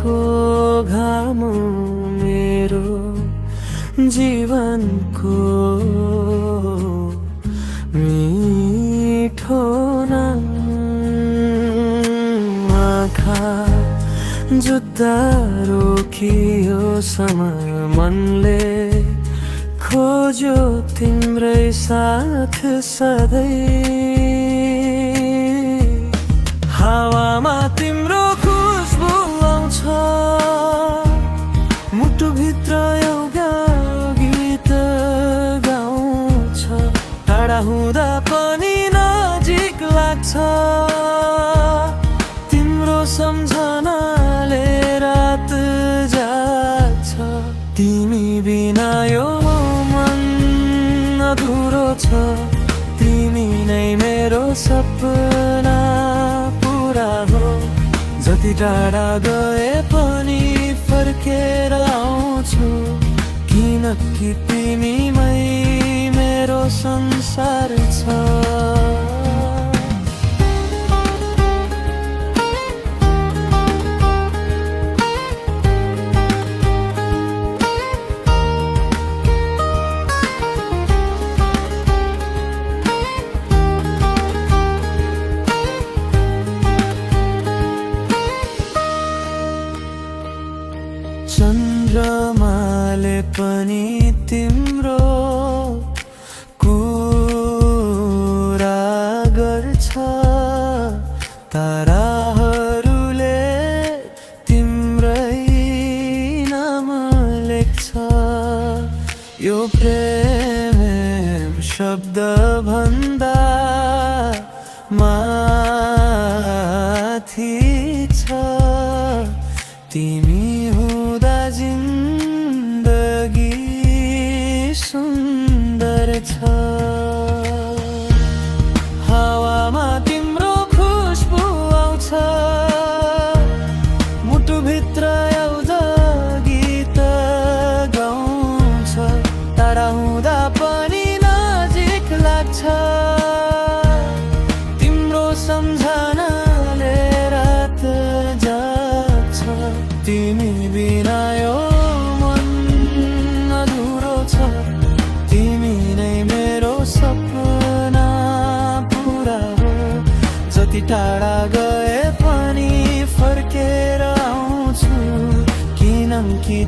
को घाम मेरो जीवनको मिठो नाम। आँखा जुत्ता रोकियो समय मनले खोज्यो तिम्रै साथ सधैँ। हावामा तिम्रो खुसबु आउँछ, मुटुभित्र एउटा गीत गाउँछ। टाढा हुँदा पनि नजिक लाग्छ, तिम्रो सम्झनाले रात जाग्छ। तिमी बिना यो मन अधुरो छ, तिमी नै मेरो सपना पुरा हो। जति टाढा गए पनि फर्केर आउँछु, किनकि तिमीमै मेरो संसार छ। चन्द्रमाले पनि तिम्रो कुरा गर्छ, ताराहरूले तिम्रै नाम लेख्छ। यो प्रेम शब्द भन्दा माथि छ, तिमी हुँदा जिन्दगी सुन्दर छ। हावामा तिम्रो खुसबु आउँछ, मुटुभित्र एउटा गीत गाउँछ। टाढा हुँदा पनि नजिक लाग्छ, तिम्रो सम्झनाले रात जाग्छ। तिमी बिना यो मन अधुरो छ, तिमी नै मेरो सपना पुरा हो। जति टाढा गए पनि फर्केर आउँछु, किनकि